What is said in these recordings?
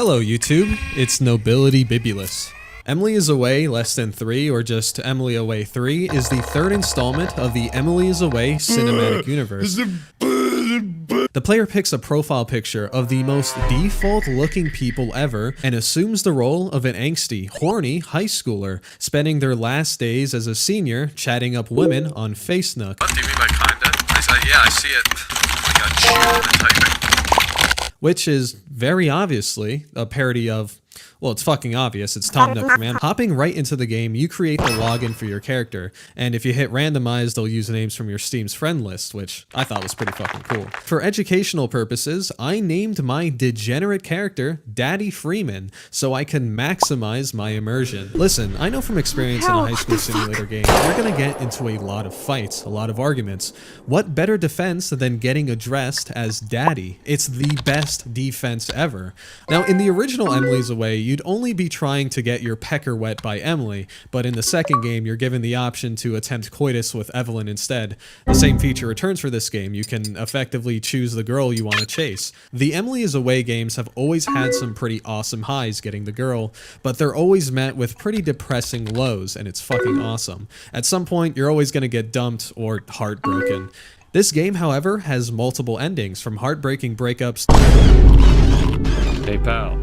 Hello YouTube, it's Nobility Bibulus. Emily is Away Less Than 3, or just Emily Away 3, is the third installment of the Emily is Away cinematic universe. The player picks a profile picture of the most default looking people ever and assumes the role of an angsty, horny high schooler, spending their last days as a senior chatting up women on FaceNook. What do you mean by kinda? Yeah, I see it. Like a cheer typing. Which is very obviously a parody of, well, it's fucking obvious, it's Tom Nook from Anime. Hopping right into the game, you create the login for your character, and if you hit randomize, they'll use names from your Steam's friend list, which I thought was pretty fucking cool. For educational purposes, I named my degenerate character Daddy Freeman, so I can maximize my immersion. Listen, I know from experience in a high school simulator game, you're gonna get into a lot of fights, a lot of arguments. What better defense than getting addressed as Daddy? It's the best defense ever. Now, in the original Emily's Away, you'd only be trying to get your pecker wet by Emily, but in the second game, you're given the option to attempt coitus with Evelyn instead. The same feature returns for this game. You can effectively choose the girl you want to chase. The Emily is Away games have always had some pretty awesome highs getting the girl, but they're always met with pretty depressing lows, and it's fucking awesome. At some point, you're always going to get dumped or heartbroken. This game, however, has multiple endings, from heartbreaking breakups Hey pal,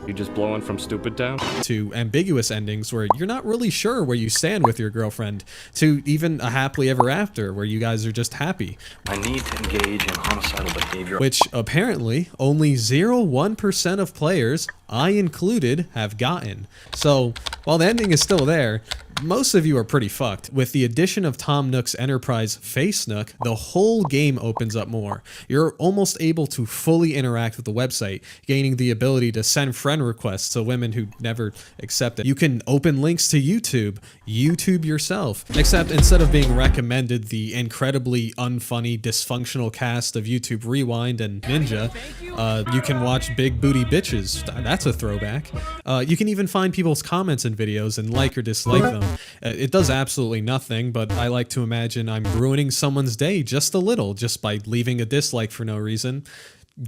you just blowing from stupid town? to ambiguous endings where you're not really sure where you stand with your girlfriend, to even a happily ever after where you guys are just happy. I need to engage in homicidal behavior. Which apparently only 0.1% of players, I included, have gotten. So while the ending is still there, most of you are pretty fucked. With the addition of Tom Nook's enterprise FaceNook, the whole game opens up more. You're almost able to fully interact with the website, gaining the ability to send friend requests to women who never accept it. You can open links to YouTube yourself. Except instead of being recommended the incredibly unfunny, dysfunctional cast of YouTube Rewind and Ninja, you can watch Big Booty Bitches. That's a throwback. You can even find people's comments in videos and like or dislike them. It does absolutely nothing, but I like to imagine I'm ruining someone's day just a little, just by leaving a dislike for no reason.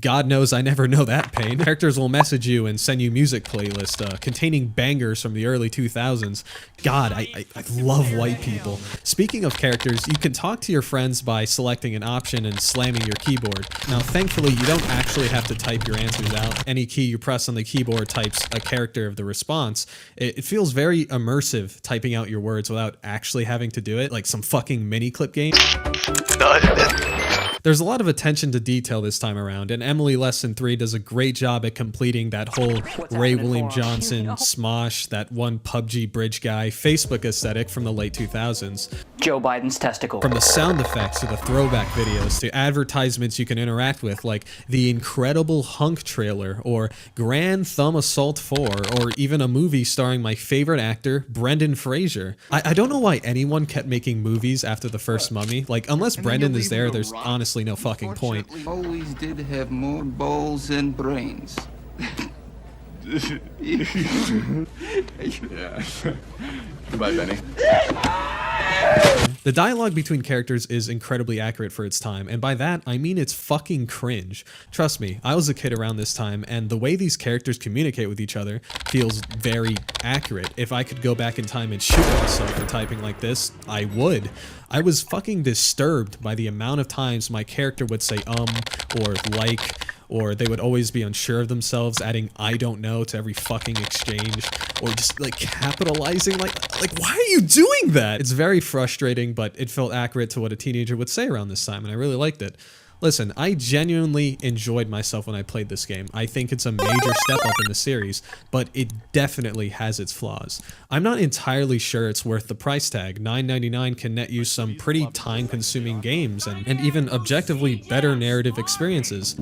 God knows I never know that pain. Characters will message you and send you music playlists containing bangers from the early 2000s. God, I love white people. Speaking of characters, you can talk to your friends by selecting an option and slamming your keyboard. Now, thankfully, you don't actually have to type your answers out. Any key you press on the keyboard types a character of the response. It feels very immersive typing out your words without actually having to do it, like some fucking mini clip game. There's a lot of attention to detail this time around, and Emily Less Than 3 does a great job at completing that whole Ray William Johnson, Smosh, that one PUBG bridge guy, Facebook aesthetic from the late 2000s. Joe Biden's testicle. From the sound effects to the throwback videos to advertisements you can interact with, like the Incredible Hunk trailer, or Grand Thumb Assault 4, or even a movie starring my favorite actor, Brendan Fraser. I don't know why anyone kept making movies after the first Mummy. Like, unless Brendan is there, there's honestly no fucking point. Always did have more balls than brains. Yeah. Goodbye, Benny. The dialogue between characters is incredibly accurate for its time, and by that, I mean it's fucking cringe. Trust me, I was a kid around this time, and the way these characters communicate with each other feels very accurate. If I could go back in time and shoot myself for typing like this, I would. I was fucking disturbed by the amount of times my character would say or like, or they would always be unsure of themselves, adding I don't know to every fucking exchange, or just like capitalizing like why are you doing that? It's very frustrating, but it felt accurate to what a teenager would say around this time, and I really liked it. Listen, I genuinely enjoyed myself when I played this game. I think it's a major step up in the series, but it definitely has its flaws. I'm not entirely sure it's worth the price tag. $9.99 can net you some pretty time-consuming games and even objectively better narrative experiences.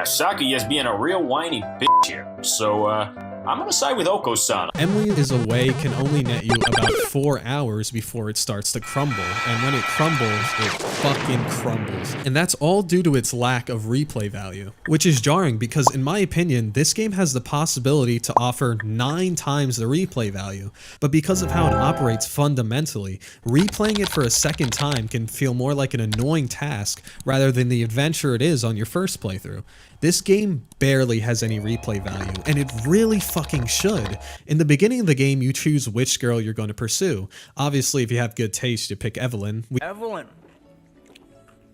Saki is being a real whiny bitch here, so I'm gonna side with Oko-san. Emily is Away can only net you about 4 hours before it starts to crumble, and when it crumbles, it fucking crumbles. And that's all due to its lack of replay value, which is jarring because in my opinion, this game has the possibility to offer 9 times the replay value, but because of how it operates fundamentally, replaying it for a second time can feel more like an annoying task rather than the adventure it is on your first playthrough. This game barely has any replay value, and it really fucking should. In the beginning of the game, you choose which girl you're going to pursue. Obviously, if you have good taste, you pick Evelyn. Evelyn.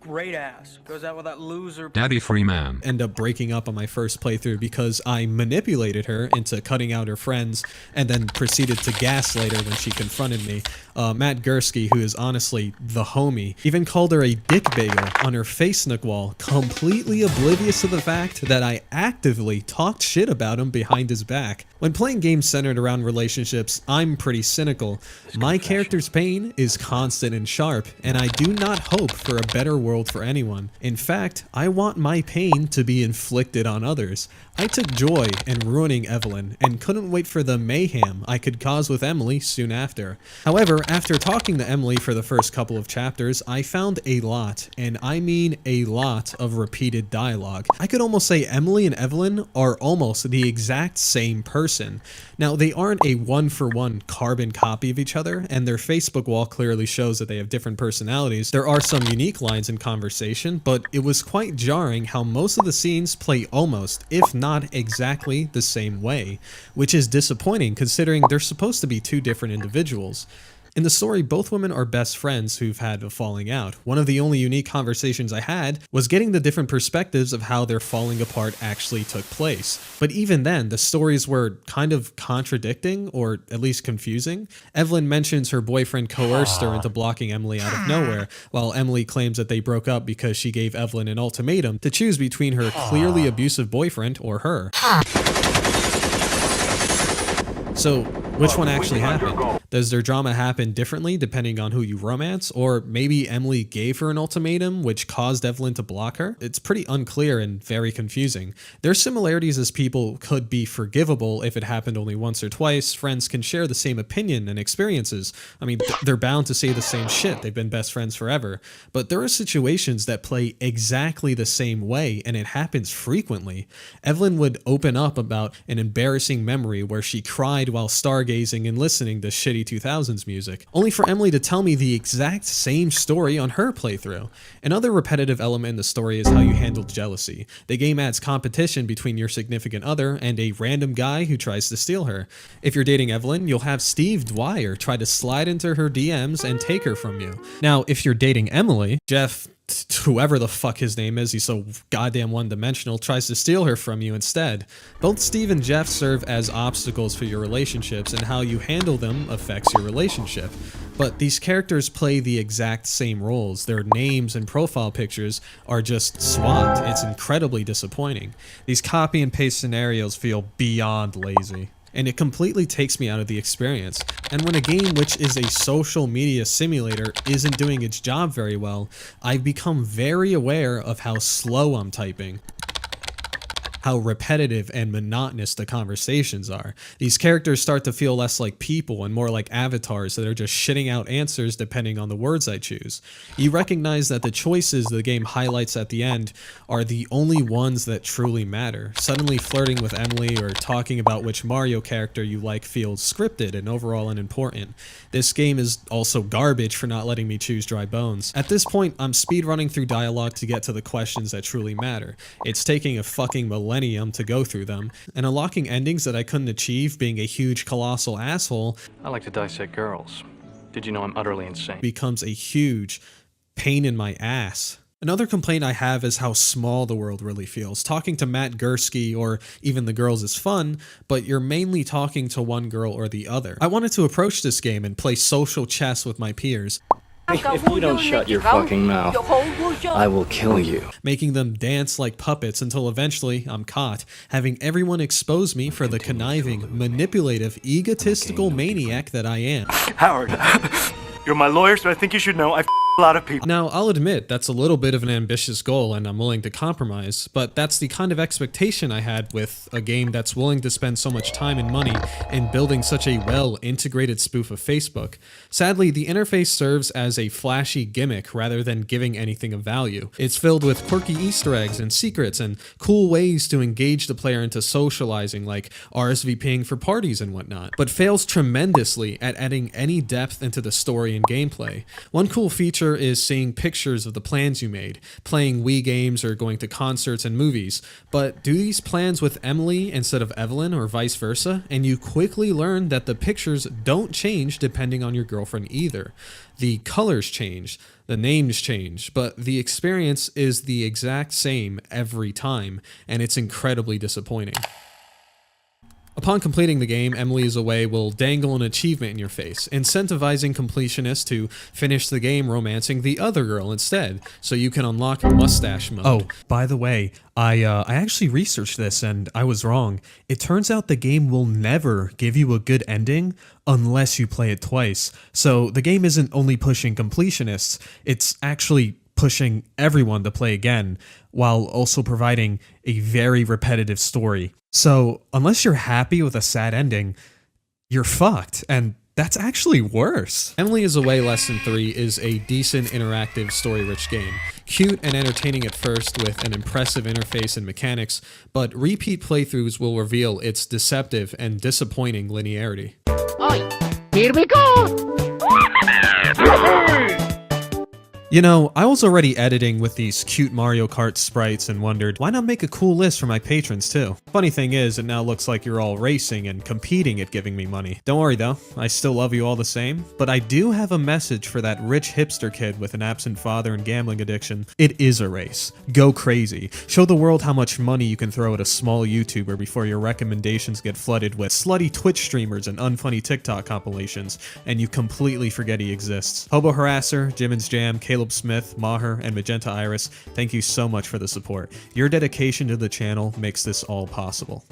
Great ass. Goes out with that loser. Daddy Freeman. End up breaking up on my first playthrough because I manipulated her into cutting out her friends and then proceeded to gaslight her when she confronted me. Matt Gursky, who is honestly the homie, even called her a dick bagel on her Facebook wall, completely oblivious to the fact that I actively talked shit about him behind his back. When playing games centered around relationships, I'm pretty cynical. My character's pain is constant and sharp, and I do not hope for a better world for anyone. In fact, I want my pain to be inflicted on others. I took joy in ruining Evelyn and couldn't wait for the mayhem I could cause with Emily soon after. However, after talking to Emily for the first couple of chapters, I found a lot, and I mean a lot, of repeated dialogue. I could almost say Emily and Evelyn are almost the exact same person. Now, they aren't a one-for-one carbon copy of each other, and their Facebook wall clearly shows that they have different personalities. There are some unique lines in conversation, but it was quite jarring how most of the scenes play almost, if not exactly, the same way, which is disappointing considering they're supposed to be two different individuals. In the story, both women are best friends who've had a falling out. One of the only unique conversations I had was getting the different perspectives of how their falling apart actually took place. But even then, the stories were kind of contradicting, or at least confusing. Evelyn mentions her boyfriend coerced her into blocking Emily out of nowhere, while Emily claims that they broke up because she gave Evelyn an ultimatum to choose between her clearly abusive boyfriend or her. So, which one actually happened? Does their drama happen differently depending on who you romance? Or maybe Emily gave her an ultimatum which caused Evelyn to block her? It's pretty unclear and very confusing. Their similarities as people could be forgivable if it happened only once or twice. Friends can share the same opinion and experiences. I mean, they're bound to say the same shit. They've been best friends forever. But there are situations that play exactly the same way, and it happens frequently. Evelyn would open up about an embarrassing memory where she cried while stargazing and listening to shitty 2000s music, only for Emily to tell me the exact same story on her playthrough. Another repetitive element in the story is how you handle jealousy. The game adds competition between your significant other and a random guy who tries to steal her. If you're dating Evelyn, you'll have Steve Dwyer try to slide into her DMs and take her from you. Now, if you're dating Emily, Jeff, whoever the fuck his name is, he's so goddamn one-dimensional, tries to steal her from you instead. Both Steve and Jeff serve as obstacles for your relationships, and how you handle them affects your relationship. But these characters play the exact same roles. Their names and profile pictures are just swapped. It's incredibly disappointing. These copy and paste scenarios feel beyond lazy, and it completely takes me out of the experience. And when a game which is a social media simulator isn't doing its job very well, I've become very aware of how slow I'm typing, how repetitive and monotonous the conversations are. These characters start to feel less like people and more like avatars that are just shitting out answers depending on the words I choose. You recognize that the choices the game highlights at the end are the only ones that truly matter. Suddenly flirting with Emily or talking about which Mario character you like feels scripted and overall unimportant. This game is also garbage for not letting me choose dry bones. At this point, I'm speedrunning through dialogue to get to the questions that truly matter. It's taking a fucking millennium to go through them, and unlocking endings that I couldn't achieve being a huge colossal asshole I like to dissect girls. Did you know I'm utterly insane? becomes a huge pain in my ass. Another complaint I have is how small the world really feels. Talking to Matt Gursky or even the girls is fun, but you're mainly talking to one girl or the other. I wanted to approach this game and play social chess with my peers, If you don't shut your fucking mouth, I will kill you. making them dance like puppets until eventually I'm caught, having everyone expose me for the conniving, manipulative, egotistical maniac that I am. Howard, you're my lawyer, so I think you should know I a lot of people. Now, I'll admit that's a little bit of an ambitious goal and I'm willing to compromise, but that's the kind of expectation I had with a game that's willing to spend so much time and money in building such a well-integrated spoof of Facebook. Sadly, the interface serves as a flashy gimmick rather than giving anything of value. It's filled with quirky Easter eggs and secrets and cool ways to engage the player into socializing, like RSVPing for parties and whatnot, but fails tremendously at adding any depth into the story and gameplay. One cool feature Pleasure is seeing pictures of the plans you made, playing Wii games or going to concerts and movies. But do these plans with Emily instead of Evelyn or vice versa, and you quickly learn that the pictures don't change depending on your girlfriend either. The colors change, the names change, but the experience is the exact same every time, and it's incredibly disappointing. Upon completing the game, Emily is Away will dangle an achievement in your face, incentivizing completionists to finish the game romancing the other girl instead, so you can unlock mustache mode. Oh, by the way, I actually researched this and I was wrong. It turns out the game will never give you a good ending unless you play it twice. So the game isn't only pushing completionists, it's actually pushing everyone to play again, while also providing a very repetitive story. So, unless you're happy with a sad ending, you're fucked, and that's actually worse. Emily is Away Lesson 3 is a decent, interactive, story-rich game. Cute and entertaining at first with an impressive interface and mechanics, but repeat playthroughs will reveal its deceptive and disappointing linearity. Here we go! You know, I was already editing with these cute Mario Kart sprites and wondered, why not make a cool list for my patrons too? Funny thing is, it now looks like you're all racing and competing at giving me money. Don't worry though, I still love you all the same, but I do have a message for that rich hipster kid with an absent father and gambling addiction. It is a race. Go crazy. Show the world how much money you can throw at a small YouTuber before your recommendations get flooded with slutty Twitch streamers and unfunny TikTok compilations, and you completely forget he exists. Hobo Harasser, Jimin's Jam, Caleb Smith, Maher, and Magenta Iris, thank you so much for the support. Your dedication to the channel makes this all possible.